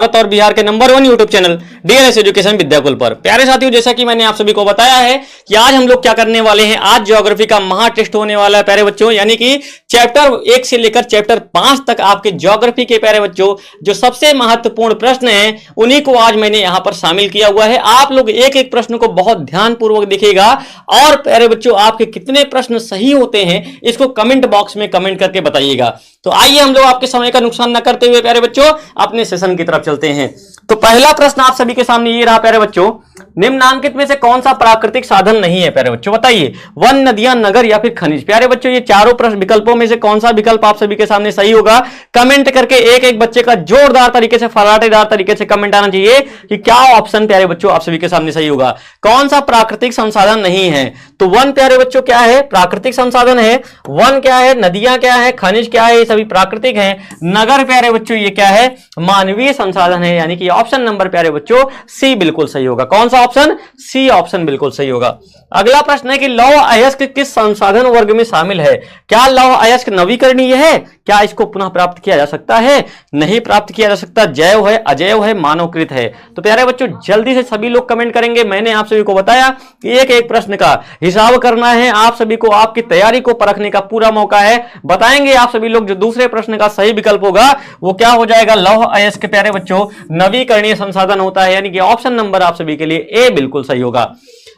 स्वागत और बिहार के number 1 YouTube channel DNS education Vidyakul पर। प्यारे साथियों, जैसा कि मैंने आप सभी को बताया है कि आज हम लोग क्या करने वाले हैं, आज ज्योग्राफी का महा टेस्ट होने वाला है प्यारे बच्चों, यानी कि चैप्टर 1 से लेकर चैप्टर 5 तक आपके ज्योग्राफी के प्यारे बच्चों जो सबसे महत्वपूर्ण प्रश्न हैं उन्हीं को आज मैंने यहां पर शामिल किया हुआ है। आप लोग एक एक प्रश्न को बहुत ध्यानपूर्वक देखिएगा और प्यारे बच्चों आपके कितने प्रश्न सही होते हैं इसको कमेंट बॉक्स में कमेंट करके बताइएगा। तो आइए हम लोग आपके समय का नुकसान न करते हुए प्यारे बच्चों अपने सेशन की तरफ चलते हैं। तो पहला प्रश्न आप सभी के सामने ये रहा प्यारे बच्चों, निम्नलिखित में से कौन सा प्राकृतिक साधन नहीं है प्यारे बच्चों, बताइए। वन, नदियां, नगर या फिर खनिज। प्यारे बच्चों ये चारों प्रश्न विकल्पों में से कौन सा विकल्प आप सभी के सामने सही होगा, कमेंट करके एक एक बच्चे का जोरदार तरीके से, फराटेदार तरीके से कमेंट आना चाहिए कि क्या ऑप्शन प्यारे बच्चों आप सभी के सामने सही होगा। कौन सा प्राकृतिक संसाधन नहीं है, तो वन प्यारे बच्चों क्या है, प्राकृतिक संसाधन है। वन क्या है, नदियां क्या है, खनिज क्या है, ये सभी प्राकृतिक है। नगर प्यारे बच्चों ये क्या है, मानवीय संसाधन है, यानी कि ऑप्शन नंबर प्यारे बच्चों सी बिल्कुल सही होगा। कौन सा ऑप्शन, सी ऑप्शन बिल्कुल सही होगा। अगला प्रश्न है कि लौह अयस्क किस संसाधन वर्ग में शामिल है। क्या लौह अयस्क नवीकरणीय है, क्या इसको पुनः प्राप्त किया जा सकता है, नहीं प्राप्त किया जा सकता, जैव है, अजैव है, मानवकृत है। तो प्यारे बच्चों जल्दी से सभी लोग कमेंट करेंगे। मैंने आप सभी को बताया कि एक एक प्रश्न का हिसाब करना है, आप सभी को आपकी तैयारी को परखने का पूरा मौका है। बताएंगे आप सभी लोग जो दूसरे प्रश्न का सही विकल्प होगा वो क्या हो जाएगा, लौह अयस्क प्यारे बच्चों नवीकरणीय संसाधन होता है, यानी कि ऑप्शन नंबर आप सभी के लिए ए बिल्कुल सही होगा।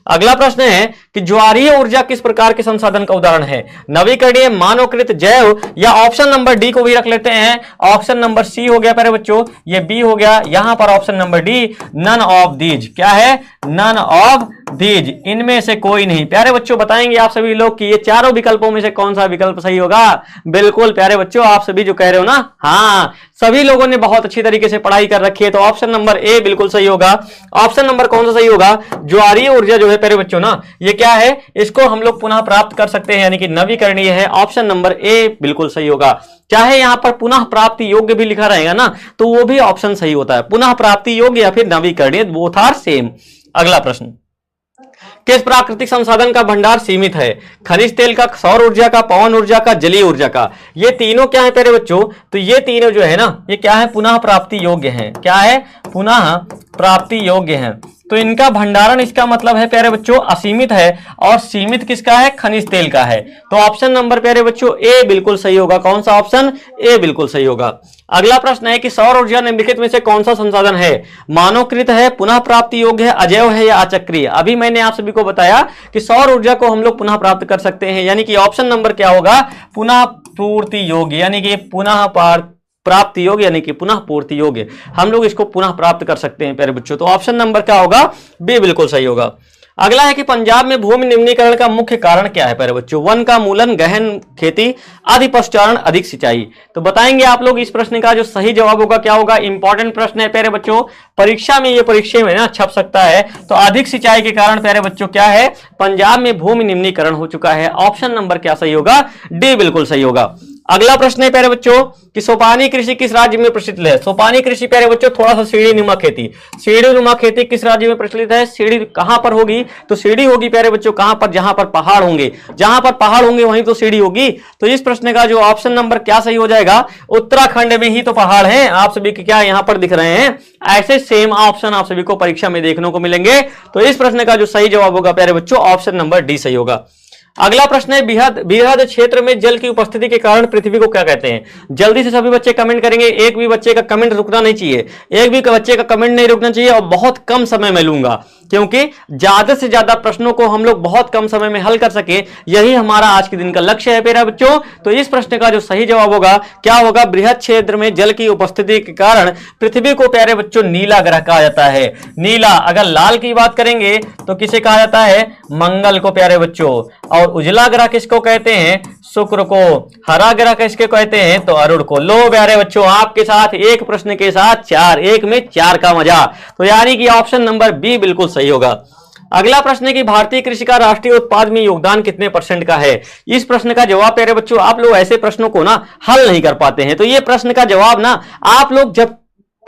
अगला प्रश्न है कि ज्वारीय ऊर्जा किस प्रकार के संसाधन का उदाहरण है, नवीकरणीय, मानवकृत, जैव या ऑप्शन नंबर डी को भी रख लेते हैं। ऑप्शन नंबर सी हो गया प्यारे बच्चों, ये बी हो गया, यहां पर option number D none of these. क्या है, नन ऑफ दीज, इनमें से कोई नहीं। प्यारे बच्चों बताएंगे आप सभी लोग कि ये चारों विकल्पों में से कौन सा विकल्प सही होगा। बिल्कुल प्यारे बच्चों आप सभी जो कह रहे हो ना, हाँ सभी लोगों ने बहुत अच्छी तरीके से पढ़ाई कर रखी है, तो ऑप्शन नंबर ए बिल्कुल सही होगा। ऑप्शन नंबर कौन सा सही होगा, ज्वारीय ऊर्जा जो है प्यारे बच्चों ना, ये क्या है, इसको हम लोग पुनः प्राप्त कर सकते हैं, यानी कि नवीकरणीय है। ऑप्शन नंबर ए बिल्कुल सही होगा। चाहे यहां पर पुनः प्राप्ति योग्य भी लिखा रहेगा ना तो वो भी ऑप्शन सही होता है, पुनः प्राप्ति योग्य या फिर नवीकरणीय, बोथ आर सेम। अगला प्रश्न, किस प्राकृतिक संसाधन का भंडार सीमित है, खनिज तेल का, सौर ऊर्जा का, पवन ऊर्जा का, जलीय ऊर्जा का। ये तीनों क्या है प्यारे बच्चों, तो ये तीनों जो है ना ये क्या है, पुनः प्राप्ति योग्य है। क्या है, पुनः प्राप्ति योग्य है। तो इनका भंडारण, इसका मतलब है प्यारे बच्चों असीमित है, और सीमित किसका है, खनिज तेल का है। तो ऑप्शन नंबर प्यारे बच्चों ए बिल्कुल सही होगा। कौन सा ऑप्शन, ए बिल्कुल सही होगा। अगला प्रश्न है कि सौर ऊर्जा निम्नलिखित में से कौन सा संसाधन है, मानवकृत है, पुनः प्राप्ति योग्य है, अजैव है या अचक्रीय। अभी मैंने आप सभी को बताया कि सौर ऊर्जा को हम लोग पुनः प्राप्त कर सकते हैं, यानी कि ऑप्शन नंबर क्या होगा, पुनः पूर्ति योग्य, यानी कि पुनः प्राप्ति योग्य, यानी कि पुनः पूर्ति योग्य, हम लोग इसको पुनः प्राप्त कर सकते हैं प्यारे बच्चों। तो ऑप्शन नंबर क्या होगा, बी बिल्कुल सही होगा। अगला है कि पंजाब में भूमि निम्नीकरण का मुख्य कारण क्या है प्यारे बच्चों, वन का मूलन, गहन खेती, अधिपशुचारण, अधिक सिंचाई। तो बताएंगे आप लोग इस प्रश्न का जो सही जवाब होगा क्या होगा। इंपॉर्टेंट प्रश्न है प्यारे बच्चों, परीक्षा में, ये परीक्षा में ना छप सकता है। तो अधिक सिंचाई के कारण प्यारे बच्चों क्या है, पंजाब में भूमि निम्नीकरण हो चुका है। ऑप्शन नंबर क्या सही होगा, डी बिल्कुल सही होगा। अगला प्रश्न है प्यारे बच्चों कि सोपानी कृषि किस राज्य में प्रचलित है। सोपानी कृषि प्यारे बच्चों थोड़ा सा सीढ़ी नुमा खेती, सीढ़ी नुमा खेती किस राज्य में प्रचलित है, सीढ़ी कहां पर होगी, तो सीढ़ी होगी प्यारे बच्चों कहां पर, जहां पर पहाड़ होंगे, जहां पर पहाड़ होंगे वहीं तो सीढ़ी होगी। तो इस प्रश्न का जो ऑप्शन नंबर क्या सही हो जाएगा, उत्तराखंड में ही तो पहाड़ हैं, आप सभी के क्या यहां पर दिख रहे हैं। ऐसे सेम ऑप्शन आप सभी को परीक्षा में देखने को मिलेंगे। तो इस प्रश्न का जो सही जवाब होगा प्यारे बच्चों ऑप्शन नंबर डी सही होगा। अगला प्रश्न है बृहद क्षेत्र में जल की उपस्थिति के कारण पृथ्वी को क्या कहते हैं। जल्दी से सभी बच्चे कमेंट करेंगे, एक भी बच्चे का कमेंट रुकना नहीं चाहिए, एक भी बच्चे का कमेंट नहीं रुकना चाहिए। और बहुत कम समय में लूंगा क्योंकि ज्यादा से ज्यादा प्रश्नों को हम लोग बहुत कम समय में हल कर सके, यही हमारा आज के दिन का लक्ष्य है मेरा बच्चों। तो इस प्रश्न का जो सही जवाब होगा क्या होगा, बृहद क्षेत्र में जल की उपस्थिति के कारण पृथ्वी को प्यारे बच्चों नीला ग्रह कहा जाता है। नीला, अगर लाल की बात करेंगे तो किसे कहा जाता है, मंगल को प्यारे बच्चों। और उजला ग्रह किसको कहते हैं, शुक्र को। हरा ग्रह किसके कहते हैं, तो अरुण को। लो प्यारे बच्चों आपके साथ एक प्रश्न के साथ चार, एक में चार का मजा। तो यानी कि ऑप्शन नंबर बी बिल्कुल सही होगा। अगला प्रश्न है कि भारतीय कृषि का राष्ट्रीय उत्पाद में योगदान कितने % का है। इस प्रश्न का जवाब प्यारे बच्चों, आप लोग ऐसे प्रश्नों को ना हल नहीं कर पाते हैं, तो ये प्रश्न का जवाब ना आप लोग जब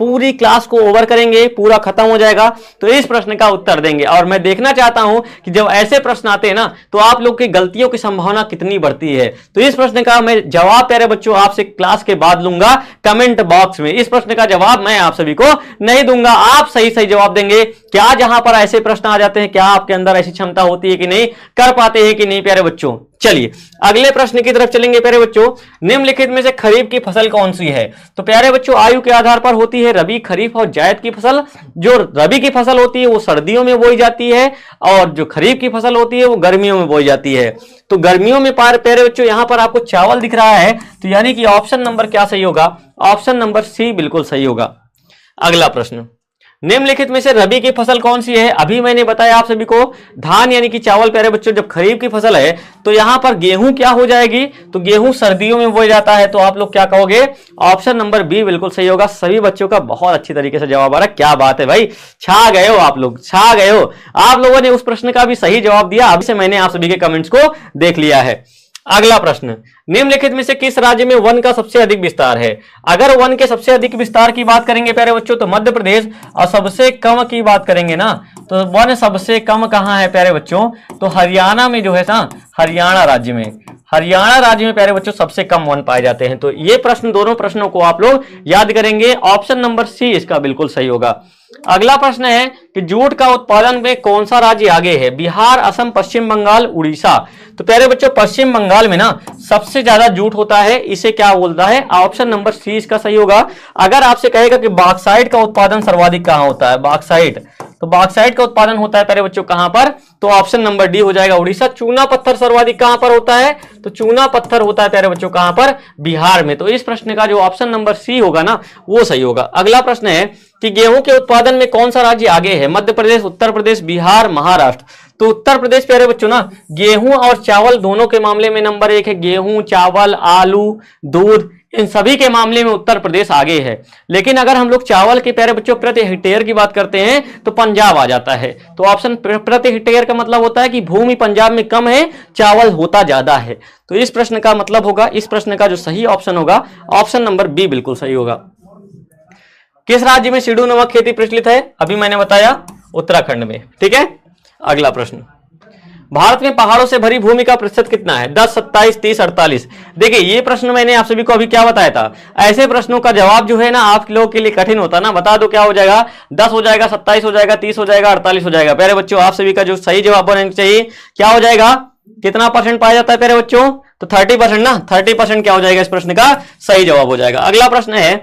पूरी क्लास को ओवर करेंगे, पूरा खत्म हो जाएगा तो इस प्रश्न का उत्तर देंगे। और मैं देखना चाहता हूं कि जब ऐसे प्रश्न आते हैं ना तो आप लोग की गलतियों की संभावना कितनी बढ़ती है। तो इस प्रश्न का मैं जवाब प्यारे बच्चों आपसे क्लास के बाद लूंगा कमेंट बॉक्स में। इस प्रश्न का जवाब मैं आप सभी को नहीं दूंगा, आप सही सही जवाब देंगे। क्या जहां पर ऐसे प्रश्न आ जाते हैं, क्या आपके अंदर ऐसी क्षमता होती है कि नहीं, कर पाते हैं कि नहीं प्यारे बच्चों। चलिए अगले प्रश्न की तरफ चलेंगे प्यारे बच्चों। निम्नलिखित में से खरीफ की फसल कौन सी है? तो प्यारे बच्चों आयु के आधार पर होती है रबी, खरीफ और जायद की फसल। जो रबी की फसल होती है वो सर्दियों में बोई जाती है और जो खरीफ की फसल होती है वो गर्मियों में बोई जाती है। तो गर्मियों में प्यारे बच्चों यहां पर आपको चावल दिख रहा है, तो यानी कि ऑप्शन नंबर क्या सही होगा? ऑप्शन नंबर सी बिल्कुल सही होगा। अगला प्रश्न, निम्नलिखित में से रबी की फसल कौन सी है? अभी मैंने बताया आप सभी को धान यानी कि चावल प्यारे बच्चों। जब खरीफ की फसल है तो यहां पर गेहूं क्या हो जाएगी? तो गेहूं सर्दियों में बोया जाता है, तो आप लोग क्या कहोगे? ऑप्शन नंबर बी बिल्कुल सही होगा। सभी बच्चों का बहुत अच्छी तरीके से जवाब आ रहा है, क्या बात है भाई, छा गए हो आप लोग, छा गए हो। आप लोगों ने उस प्रश्न का भी सही जवाब दिया, अभी से मैंने आप सभी के कमेंट्स को देख लिया है। अगला प्रश्न, निम्नलिखित में से किस राज्य में वन का सबसे अधिक विस्तार है? अगर वन के सबसे अधिक विस्तार की बात करेंगे प्यारे बच्चों तो मध्य प्रदेश, और सबसे कम की बात करेंगे ना तो वन सबसे कम कहां है प्यारे बच्चों? तो हरियाणा में जो है ना, हरियाणा राज्य में, हरियाणा राज्य में प्यारे बच्चों सबसे कम वन पाए जाते हैं। तो ये प्रश्न, दोनों प्रश्नों को आप लोग याद करेंगे, ऑप्शन नंबर सी इसका बिल्कुल सही होगा। अगला प्रश्न है कि जूट का उत्पादन में कौन सा राज्य आगे है? बिहार, असम, पश्चिम बंगाल, उड़ीसा। तो प्यारे बच्चों पश्चिम बंगाल में ना सबसे ज्यादा जूट होता है, इसे क्या बोलता है? ऑप्शन नंबर सी इसका सही होगा। अगर आपसे कहेगा कि बॉक्साइट का उत्पादन सर्वाधिक कहां होता है? बॉक्साइट, तो बॉक्साइट का उत्पादन होता है प्यारे बच्चों कहां पर? तो ऑप्शन नंबर डी हो जाएगा, उड़ीसा। चूना पत्थर सर्वाधिक कहां पर होता है? तो चूना पत्थर होता है प्यारे बच्चों कहां पर? बिहार में। तो इस प्रश्न का जो ऑप्शन नंबर सी होगा ना वो सही होगा। अगला प्रश्न है कि गेहूं के उत्पादन में कौन सा राज्य आगे है? मध्य प्रदेश, उत्तर प्रदेश, बिहार, महाराष्ट्र। तो उत्तर प्रदेश प्यारे बच्चों ना गेहूं और चावल दोनों के मामले में नंबर 1 है। गेहूं, चावल, आलू, दूध, इन सभी के मामले में उत्तर प्रदेश आगे है। लेकिन अगर हम लोग चावल के प्यारे बच्चों प्रति हेक्टेयर की बात करते हैं तो पंजाब आ जाता है। तो ऑप्शन प्रति हेक्टेयर का मतलब होता है कि भूमि पंजाब में कम है, चावल होता ज्यादा है। तो इस प्रश्न का मतलब होगा, इस प्रश्न का जो सही ऑप्शन होगा ऑप्शन नंबर बी बिल्कुल सही होगा। किस राज्य में सीढ़ीनुमा खेती प्रचलित है? अभी मैंने बताया उत्तराखंड में, ठीक है। अगला प्रश्न, भारत में पहाड़ों से भरी भूमि का प्रतिशत कितना है? 10, 27, 30, 48। देखिए ये प्रश्न मैंने आप सभी को अभी क्या बताया था, ऐसे प्रश्नों का जवाब जो है ना आप लोगों के लिए कठिन होता ना। बता दो क्या हो जाएगा, 10 हो जाएगा, 27 हो जाएगा, 30 हो जाएगा, 48 हो जाएगा। प्यारे बच्चों आप सभी का जो सही जवाब होना चाहिए क्या हो जाएगा? कितना परसेंट पाया जाता है प्यारे बच्चों? तो 30% ना, 30% क्या हो जाएगा इस प्रश्न का सही जवाब हो जाएगा। अगला प्रश्न है,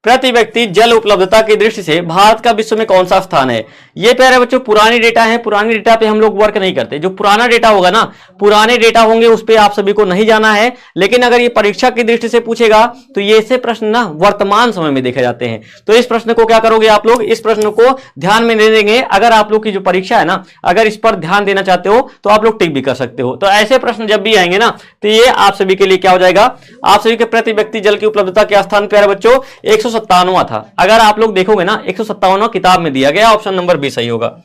प्रति व्यक्ति जल उपलब्धता की दृष्टि से भारत का विश्व में कौन सा स्थान है? ये प्यारे बच्चों पुरानी डेटा है, पुरानी डेटा पे हम लोग वर्क नहीं करते। जो पुराना डेटा होगा ना, पुराने डेटा होंगे उस पे आप सभी को नहीं जाना है। लेकिन अगर ये परीक्षा की दृष्टि से पूछेगा तो ये ऐसे प्रश्न ना वर्तमान समय में देखे जाते हैं। तो इस प्रश्न को क्या करोगे आप लोग, इस प्रश्न को ध्यान में दे देंगे। अगर आप लोग की जो परीक्षा है ना, अगर इस पर ध्यान देना चाहते हो तो आप लोग टिक भी कर सकते हो। तो ऐसे प्रश्न जब भी आएंगे ना तो ये आप सभी के लिए क्या हो जाएगा, आप सभी के प्रति व्यक्ति जल की उपलब्धता के स्थान प्यारे बच्चों 157वां था। अगर आप लोग देखोगे ना 157वां किताब में दिया गया, ऑप्शन नंबर बी सही होगा।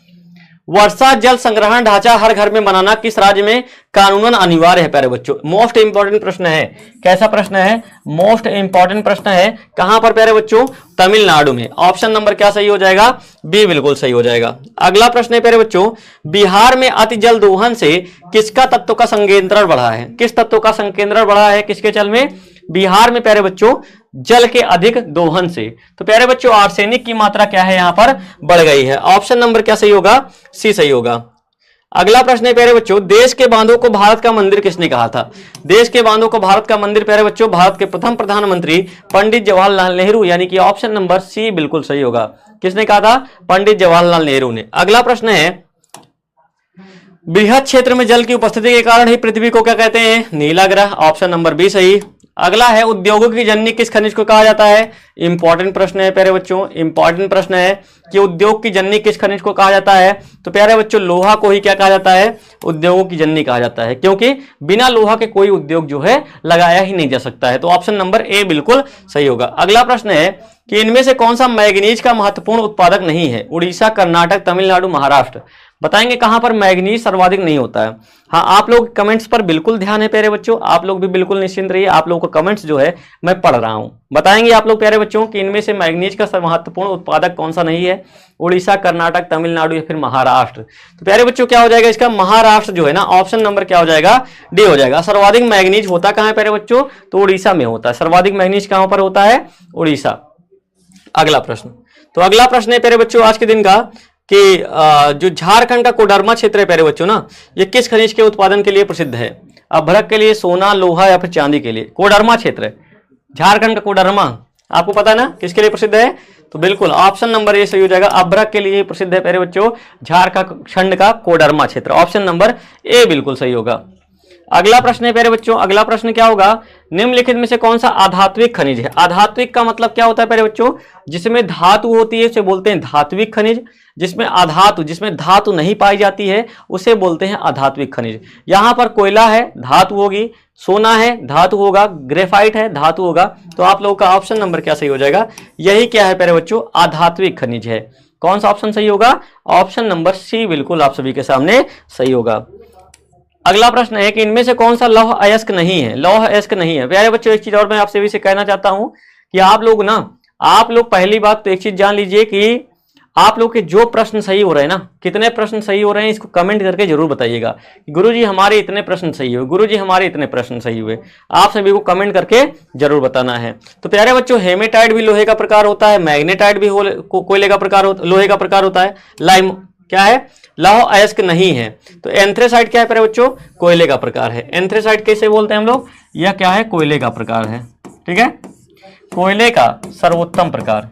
वर्षा जल संग्रहण ढांचा हर घर में बनाना किस राज्य में कानूनन अनिवार्य है प्यारे बच्चों? मोस्ट इंपॉर्टेंट प्रश्न है। कैसा प्रश्न है? मोस्ट इंपॉर्टेंट प्रश्न है। कहां पर प्यारे बच्चों? तमिलनाडु में। ऑप्शन नंबर क्या सही हो जाएगा? बी बिल्कुल सही हो जाएगा। अगला प्रश्न है प्यारे बच्चों, बिहार में अति जल दोहन से किसका तत्व का संकेंद्रण बढ़ा है? किस तत्व का संकेंद्रण बढ़ा है किसके जल में? बिहार में प्यारे बच्चों जल के अधिक दोहन से। तो प्यारे बच्चों आर्सेनिक की मात्रा क्या है यहां पर बढ़ गई है। ऑप्शन नंबर क्या सही होगा? सी सही होगा। अगला प्रश्न है प्यारे बच्चों, देश के बांधों को भारत का मंदिर किसने कहा था? देश के बांधों को भारत का मंदिर प्यारे बच्चों भारत के प्रथम प्रधानमंत्री पंडित जवाहरलाल नेहरू, यानी कि ऑप्शन नंबर सी बिल्कुल सही होगा। किसने कहा था? पंडित जवाहरलाल नेहरू ने। अगला प्रश्न है, बृहद क्षेत्र में जल की उपस्थिति के कारण ही पृथ्वी को क्या कहते हैं? नीला ग्रह। ऑप्शन नंबर बी सही। अगला है, उद्योगों की जननी किस खनिज को कहा जाता है? इंपॉर्टेंट प्रश्न है प्यारे बच्चों, इंपॉर्टेंट प्रश्न है कि उद्योग की जननी किस खनिज को कहा जाता है? तो प्यारे बच्चों लोहा को ही क्या कहा जाता है? उद्योगों की जननी कहा जाता है, क्योंकि बिना लोहा के कोई उद्योग जो है लगाया ही नहीं जा सकता है। तो ऑप्शन नंबर ए बिल्कुल सही होगा। अगला प्रश्न है कि इनमें से कौन सा मैग्नीज का महत्वपूर्ण उत्पादक नहीं है? उड़ीसा, कर्नाटक, तमिलनाडु, महाराष्ट्र। बताएंगे कहां पर मैग्नीज सर्वाधिक नहीं होता है। हाँ, आप लोग कमेंट्स पर बिल्कुल ध्यान है प्यारे बच्चों, आप लोग भी बिल्कुल निश्चिंत रहिए, आप लोगों का कमेंट्स जो है मैं पढ़ रहा हूं। बताएंगे आप लोग प्यारे बच्चों कि इनमें से मैग्नीज का महत्वपूर्ण उत्पादक कौन सा नहीं है, उड़ीसा, कर्नाटक, तमिलनाडु या फिर महाराष्ट्र। तो प्यारे बच्चों क्या हो जाएगा इसका, महाराष्ट्र जो है ना, ऑप्शन नंबर क्या हो जाएगा, डी हो जाएगा। सर्वाधिक मैग्नीज होता कहां है प्यारे बच्चों, तो उड़ीसा में होता है। सर्वाधिक मैग्नीज कहां पर होता है, उड़ीसा। अगला प्रश्न, तो अगला प्रश्न है प्यारे बच्चों आज के दिन का कि जो झारखंड का कोडरमा क्षेत्र है प्यारे बच्चों ना, ये किस खनिज के उत्पादन के लिए प्रसिद्ध है, अभ्रक के लिए, सोना, लोहा या फिर चांदी के लिए। कोडरमा क्षेत्र है, झारखंड का कोडरमा, आपको पता है ना किसके लिए प्रसिद्ध है, तो बिल्कुल ऑप्शन नंबर ए सही हो जाएगा, अभ्रक के लिए प्रसिद्ध है प्यारे बच्चों झारखंड का कोडरमा क्षेत्र। ऑप्शन नंबर ए बिल्कुल सही होगा। अगला प्रश्न है प्यारे बच्चों, अगला प्रश्न क्या होगा, निम्नलिखित में से कौन सा आधात्विक खनिज है। आधात्विक का मतलब क्या होता है प्यारे बच्चों, जिसमें धातु होती है उसे बोलते हैं धात्विक खनिज, जिसमें अधातु, जिसमें धातु नहीं पाई जाती है उसे बोलते हैं अधात्विक खनिज। यहां पर कोयला है, धातु होगी, सोना है, धातु होगा, ग्रेफाइट है, धातु होगा। तो आप लोगों का ऑप्शन नंबर क्या सही हो जाएगा, यही क्या है प्यारे बच्चों, आधात्विक खनिज है। कौन सा ऑप्शन सही होगा, ऑप्शन नंबर सी बिल्कुल आप सभी के सामने सही होगा। अगला प्रश्न है कि इनमें से कौन सा लौह अयस्क नहीं है, लौह अयस्क नहीं है। प्यारे बच्चों एक चीज और मैं आपसे भी से कहना चाहता हूं कि आप लोग पहली बात तो एक चीज जान लीजिए कि आप लोग के जो प्रश्न सही हो रहे हैं ना, कितने प्रश्न सही हो रहे हैं इसको कमेंट करके जरूर बताइएगा। गुरुजी हमारे इतने प्रश्न सही हुए, गुरुजी हमारे इतने प्रश्न सही हुए, आप सभी को कमेंट करके जरूर बताना है। तो प्यारे बच्चों हेमेटाइट भी लोहे का प्रकार होता है, मैग्नेटाइट भी कोयले का प्रकार, लोहे का प्रकार होता है। लाइम क्या है, लौह अयस्क नहीं है। तो एंथ्रेसाइट क्या है प्यारे बच्चों, कोयले का प्रकार है। एंथ्रेसाइट कैसे बोलते हैं हम लोग, यह क्या है, कोयले का प्रकार है। ठीक है, कोयले का सर्वोत्तम प्रकार,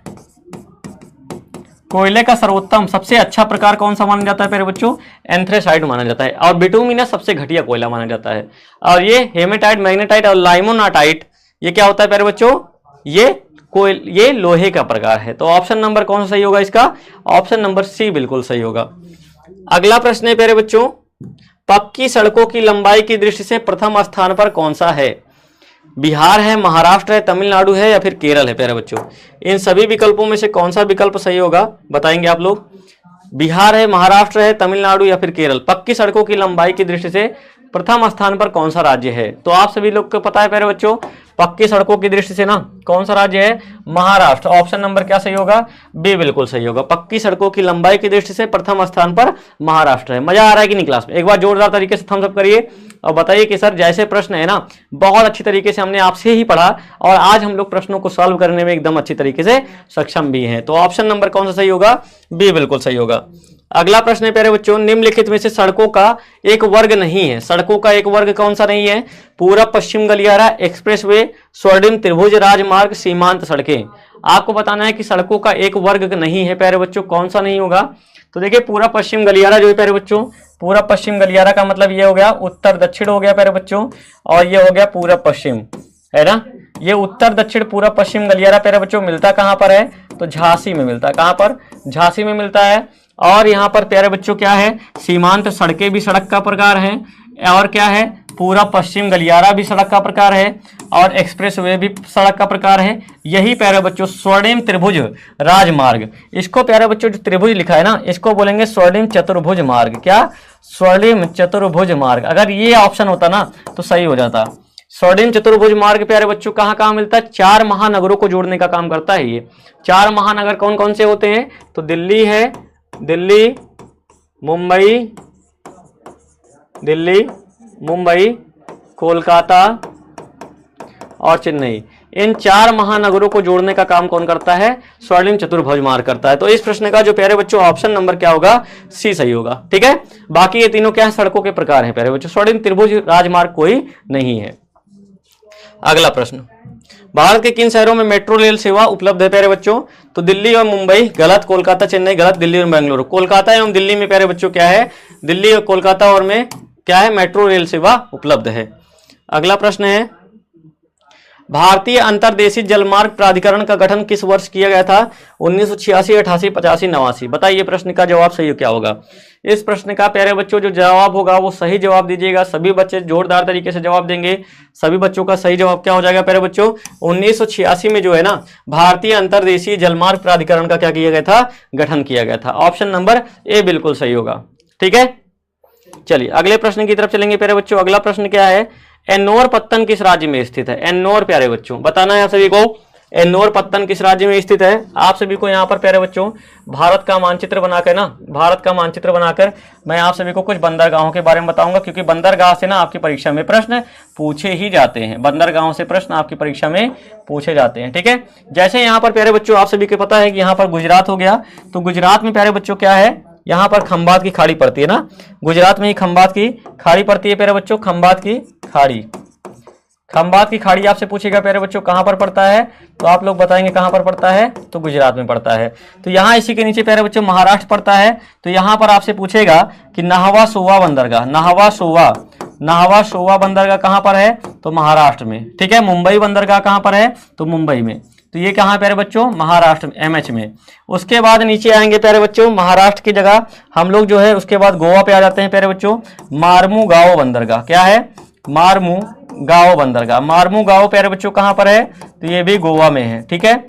कोयले का सर्वोत्तम सबसे अच्छा प्रकार कौन सा माना जाता है प्यारे बच्चों, एंथ्रेसाइट माना जाता है। और बिटुमिनस सबसे घटिया कोयला माना जाता है। और ये हेमेटाइट, मैग्नेटाइट और लाइमोनाटाइट ये क्या होता है प्यारे बच्चों, ये लोहे का प्रकार है। तो ऑप्शन नंबर कौन सा सही होगा इसका, ऑप्शन नंबर सी बिल्कुल सही होगा। अगला प्रश्न है प्यारे बच्चों, पक्की सड़कों की लंबाई की दृष्टि से प्रथम स्थान पर कौन सा है, बिहार है, महाराष्ट्र है, तमिलनाडु है या फिर केरल है। प्यारे बच्चों इन सभी विकल्पों में से कौन सा विकल्प सही होगा बताएंगे आप लोग, बिहार है, महाराष्ट्र है, तमिलनाडु या फिर केरल। पक्की सड़कों की लंबाई की दृष्टि से प्रथम स्थान पर कौन सा राज्य है, तो आप सभी लोग को पता है प्यारे बच्चों पक्की सड़कों की दृष्टि से ना कौन सा राज्य है, महाराष्ट्र। ऑप्शन नंबर क्या सही होगा, बी बिल्कुल सही होगा। पक्की सड़कों की लंबाई की दृष्टि से प्रथम स्थान पर महाराष्ट्र है। मजा आ रहा है कि नहीं क्लास में, एक बार जोरदार तरीके से थम्स अप करिए और बताइए कि सर जैसे प्रश्न है ना बहुत अच्छी तरीके से हमने आपसे ही पढ़ा और आज हम लोग प्रश्नों को सॉल्व करने में एकदम अच्छी तरीके से सक्षम भी हैं। तो ऑप्शन नंबर कौन सा सही होगा, बी बिल्कुल सही होगा। अगला प्रश्न है प्यारे बच्चों, निम्नलिखित में से सड़कों का एक वर्ग नहीं है। सड़कों का एक वर्ग कौन सा नहीं है, पूरब पश्चिम गलियारा, एक्सप्रेसवे, स्वर्णिम त्रिभुज, राजमार्ग, सीमांत सड़कें। आपको बताना है कि सड़कों का एक वर्ग नहीं है प्यारे बच्चों, कौन सा नहीं होगा। तो देखिए पूरब पश्चिम गलियारा जो है प्यारे बच्चों, पूरब पश्चिम गलियारा का मतलब ये हो गया उत्तर दक्षिण हो गया प्यारे बच्चों, और ये हो गया पूरब पश्चिम, है ना। ये उत्तर दक्षिण पूरब पश्चिम गलियारा प्यारे बच्चों मिलता कहाँ पर है, तो झांसी में मिलता है। कहाँ पर, झांसी में मिलता है। और यहाँ पर प्यारे बच्चों क्या है, सीमांत सड़कें भी सड़क का प्रकार है, और क्या है पूरब पश्चिम गलियारा भी सड़क का प्रकार है, और एक्सप्रेसवे भी सड़क का प्रकार है। यही प्यारे बच्चों स्वर्णिम त्रिभुज राजमार्ग, इसको प्यारे बच्चों जो त्रिभुज लिखा है ना इसको बोलेंगे स्वर्णिम चतुर्भुज मार्ग। क्या, स्वर्णिम चतुर्भुज मार्ग। अगर ये ऑप्शन होता ना तो सही हो जाता। स्वर्णिम चतुर्भुज मार्ग प्यारे बच्चों कहाँ कहाँ मिलता है, चार महानगरों को जोड़ने का काम करता है ये। चार महानगर कौन कौन से होते हैं, तो दिल्ली है, दिल्ली, मुंबई, कोलकाता और चेन्नई। इन चार महानगरों को जोड़ने का काम कौन करता है, स्वर्णिम चतुर्भुज मार्ग करता है। तो इस प्रश्न का जो प्यारे बच्चों ऑप्शन नंबर क्या होगा, सी सही होगा। ठीक है, बाकी ये तीनों क्या है, सड़कों के प्रकार हैं प्यारे बच्चों, स्वर्णिम त्रिभुज राजमार्ग कोई नहीं है। अगला प्रश्न, भारत के किन शहरों में मेट्रो रेल सेवा उपलब्ध है प्यारे बच्चों, तो दिल्ली और मुंबई गलत, कोलकाता चेन्नई गलत, दिल्ली और बेंगलुरु। कोलकाता एवं दिल्ली में प्यारे बच्चों क्या है, दिल्ली और कोलकाता और में क्या है, मेट्रो रेल सेवा उपलब्ध है। अगला प्रश्न है, भारतीय अंतर्देशीय जलमार्ग प्राधिकरण का गठन किस वर्ष किया गया था, 1986, 88, 85, 89। बताइए प्रश्न का जवाब सही क्या होगा। इस प्रश्न का प्यारे बच्चों जो जवाब होगा वो सही जवाब दीजिएगा। सभी बच्चे जोरदार तरीके से जवाब देंगे। सभी बच्चों का सही जवाब क्या हो जाएगा प्यारे बच्चों, 1986 में जो है ना भारतीय अंतर्देशीय जलमार्ग प्राधिकरण का क्या किया गया था, गठन किया गया था। ऑप्शन नंबर ए बिल्कुल सही होगा। ठीक है, चलिए अगले प्रश्न की तरफ चलेंगे प्यारे बच्चों। अगला प्रश्न क्या है, एन्नोर पत्तन किस राज्य में स्थित है? एन्नोर प्यारे बच्चों बताना है आप सभी को, एन्नोर पत्तन किस राज्य में स्थित है? आप सभी को यहाँ पर प्यारे बच्चों भारत का मानचित्र बनाकर ना, भारत का मानचित्र बनाकर मैं आप सभी को कुछ बंदरगाहों के बारे में बताऊंगा, क्योंकि बंदरगाह से ना आपकी परीक्षा में प्रश्न पूछे ही जाते हैं, बंदरगाहों से प्रश्न आपकी परीक्षा में पूछे जाते हैं। ठीक है, जैसे यहाँ पर प्यारे बच्चों आप सभी को पता है कि यहाँ पर गुजरात हो गया, तो गुजरात में प्यारे बच्चों क्या है, यहाँ पर खंबात की खाड़ी पड़ती है ना, गुजरात में ही खंबात की खाड़ी पड़ती है प्यारे बच्चों, खंबात की खाड़ी। खंबात की खाड़ी आपसे पूछेगा प्यारे बच्चों कहाँ पर पड़ता है, तो आप लोग बताएंगे कहाँ पर पड़ता है, तो गुजरात में पड़ता है। तो यहाँ इसी के नीचे प्यारे बच्चों महाराष्ट्र पड़ता है, तो यहाँ पर आपसे पूछेगा कि नाहवा सोवा बंदरगाह, नाहवा सोवा बंदरगाह कहाँ पर है, तो महाराष्ट्र में। ठीक है, मुंबई बंदरगाह कहाँ पर है, तो मुंबई में। तो ये कहाँ प्यारे बच्चों, महाराष्ट्र में, एमएच में। उसके बाद नीचे आएंगे प्यारे बच्चों, महाराष्ट्र की जगह हम लोग जो है उसके बाद गोवा पे आ जाते हैं प्यारे बच्चों, मार्मुगाओ बंदरगाह। क्या है, मार्मुगाओ बंदरगाह। मार्मुगाओ प्यारे बच्चों कहाँ पर है, तो ये भी गोवा में है। ठीक है,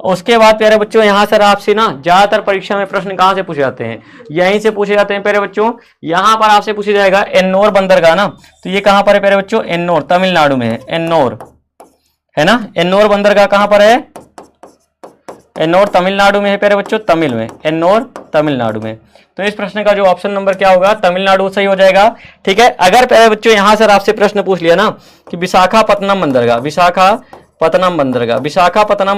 उसके बाद प्यारे बच्चों यहाँ सर आपसे ना ज्यादातर परीक्षा में प्रश्न कहाँ से पूछे जाते हैं, यहीं से पूछे जाते हैं प्यारे बच्चों। यहाँ पर आपसे पूछा जाएगा एन्नोर बंदरगाह ना, तो ये कहाँ पर है प्यारे बच्चों, एन्नोर तमिलनाडु में है, एन्नोर है ना। एन्नोर बंदरगाह कहाँ पर है, एन्नोर तमिलनाडु में है प्यारे बच्चों, तमिल में, एन्नोर तमिलनाडु में। तो इस प्रश्न का जो ऑप्शन नंबर क्या होगा, तमिलनाडु सही हो जाएगा। ठीक है, अगर प्यारे बच्चों यहाँ सर आपसे प्रश्न पूछ लिया ना कि विशाखापत्तनम बंदरगाह, विशाखापत्तनम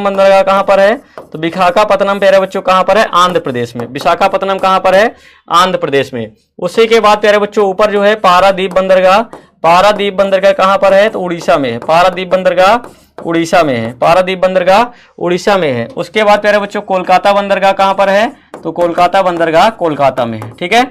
बंदरगाह कहाँ पर है, तो विशाखापत्तनम प्यारे बच्चों कहाँ पर है, आंध्र प्रदेश में। विशाखापत्तनम कहाँ पर है, आंध्र प्रदेश में। उसी के बाद प्यारे बच्चों ऊपर जो है पारादीप बंदरगाह कहाँ पर है, तो उड़ीसा में है। पारादीप बंदरगाह उड़ीसा में है, पारादीप बंदरगाह उड़ीसा में है। उसके बाद प्यारे बच्चों कोलकाता बंदरगाह कहाँ पर है, तो कोलकाता बंदरगाह कोलकाता में है। ठीक है,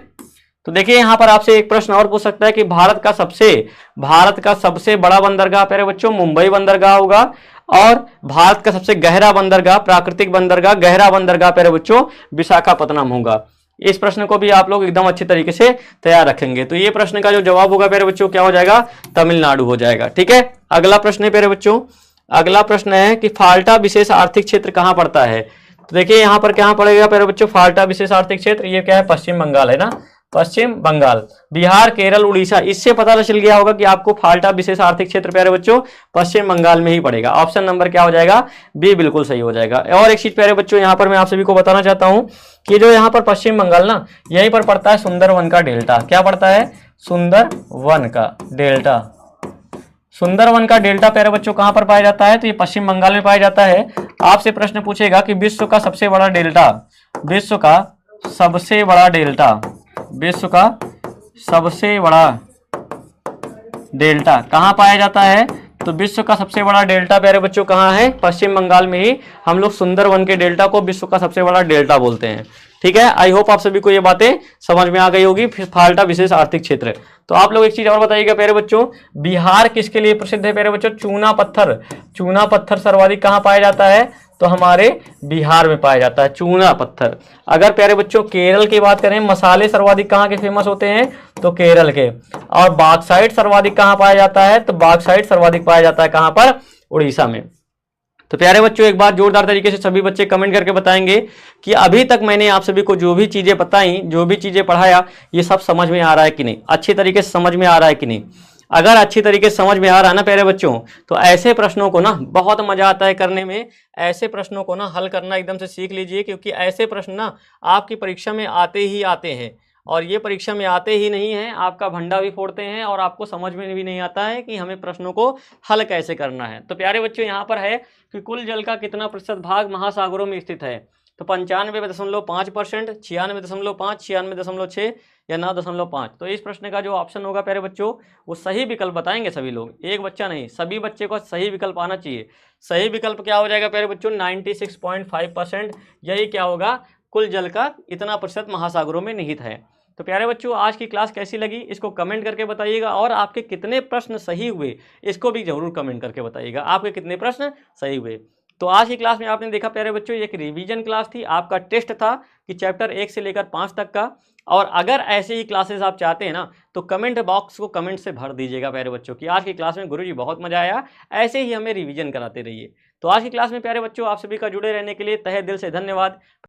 तो देखिए यहाँ पर आपसे एक प्रश्न और पूछ सकता है कि भारत का सबसे बड़ा बंदरगाह प्यारे बच्चों मुंबई बंदरगाह होगा, और भारत का सबसे गहरा बंदरगाह, प्राकृतिक बंदरगाह, गहरा बंदरगाह प्यारे बच्चों विशाखापत्तनम होगा। इस प्रश्न को भी आप लोग एकदम अच्छी तरीके से तैयार रखेंगे। तो ये प्रश्न का जो जवाब होगा प्यारे बच्चों क्या हो जाएगा, तमिलनाडु हो जाएगा। ठीक है, अगला प्रश्न है प्यारे बच्चों, अगला प्रश्न है कि फाल्टा विशेष आर्थिक क्षेत्र कहाँ पड़ता है। तो देखिए यहाँ पर क्या पड़ेगा प्यारे बच्चों, फाल्टा विशेष आर्थिक क्षेत्र, ये क्या है, पश्चिम बंगाल है ना, पश्चिम बंगाल, बिहार, केरल, उड़ीसा। इससे पता चल गया होगा कि आपको फाल्टा विशेष आर्थिक क्षेत्र प्यारे बच्चों पश्चिम बंगाल में ही पड़ेगा। ऑप्शन नंबर क्या हो जाएगा, बी बिल्कुल सही हो जाएगा। और एक चीज प्यारे बच्चों यहाँ पर मैं आप सभी को बताना चाहता हूँ कि जो यहाँ पर पश्चिम बंगाल ना, यहीं पर पड़ता है सुंदरवन का डेल्टा। क्या पड़ता है, सुंदरवन का डेल्टा। सुंदरवन का डेल्टा प्यारे बच्चों कहां पर पाया जाता है, तो ये पश्चिम बंगाल में पाया जाता है। आपसे प्रश्न पूछेगा कि विश्व का सबसे बड़ा डेल्टा, विश्व का सबसे बड़ा डेल्टा कहां पाया जाता है, तो विश्व का सबसे बड़ा डेल्टा प्यारे बच्चों कहां है, पश्चिम बंगाल में ही। हम लोग सुंदरवन के डेल्टा को विश्व का सबसे बड़ा डेल्टा बोलते हैं। ठीक है, आई होप आप सभी को ये बातें समझ में आ गई होगी, फाल्टा विशेष आर्थिक क्षेत्र। तो आप लोग एक चीज और बताइएगा प्यारे बच्चों, बिहार किसके लिए प्रसिद्ध है प्यारे बच्चों, चूना पत्थर सर्वाधिक कहाँ पाया जाता है, तो हमारे बिहार में पाया जाता है चूना पत्थर। अगर प्यारे बच्चों केरल की बात करें, मसाले सर्वाधिक कहाँ के फेमस होते हैं, तो केरल के। और बॉक्साइट सर्वाधिक कहाँ पाया जाता है, तो बॉक्साइट सर्वाधिक पाया जाता है कहाँ पर, उड़ीसा में। तो प्यारे बच्चों एक बार जोरदार तरीके से सभी बच्चे कमेंट करके बताएंगे कि अभी तक मैंने आप सभी को जो भी चीजें बताई, जो भी चीजें पढ़ाया, ये सब समझ में आ रहा है कि नहीं, अच्छी तरीके से समझ में आ रहा है कि नहीं। अगर अच्छी तरीके से समझ में आ रहा है ना प्यारे बच्चों, तो ऐसे प्रश्नों को ना बहुत मजा आता है करने में। ऐसे प्रश्नों को ना हल करना एकदम से सीख लीजिए, क्योंकि ऐसे प्रश्न ना आपकी परीक्षा में आते ही आते हैं। और ये परीक्षा में आते ही नहीं है, आपका भंडा भी फोड़ते हैं और आपको समझ में भी नहीं आता है कि हमें प्रश्नों को हल कैसे करना है। तो प्यारे बच्चों यहाँ पर है कि कुल जल का कितना प्रतिशत भाग महासागरों में स्थित है, तो 95.5%, 96.5, 96.6 या 9.5। तो इस प्रश्न का जो ऑप्शन होगा प्यारे बच्चों, वो सही विकल्प बताएंगे सभी लोग, एक बच्चा नहीं, सभी बच्चे को सही विकल्प आना चाहिए। सही विकल्प क्या हो जाएगा प्यारे बच्चों, 96.5%। यही क्या होगा, कुल जल का इतना प्रतिशत महासागरों में निहित है। तो प्यारे बच्चों आज की क्लास कैसी लगी, इसको कमेंट करके बताइएगा, और आपके कितने प्रश्न सही हुए इसको भी जरूर कमेंट करके बताइएगा, आपके कितने प्रश्न सही हुए। तो आज की क्लास में आपने देखा प्यारे बच्चों, एक रिवीजन क्लास थी, आपका टेस्ट था कि चैप्टर 1 से लेकर 5 तक का। और अगर ऐसे ही क्लासेस आप चाहते हैं ना, तो कमेंट बॉक्स को कमेंट से भर दीजिएगा प्यारे बच्चों कि आज की क्लास में गुरुजी बहुत मजा आया, ऐसे ही हमें रिवीजन कराते रहिए। तो आज की क्लास में प्यारे बच्चों आप सभी का जुड़े रहने के लिए तहे दिल से धन्यवाद।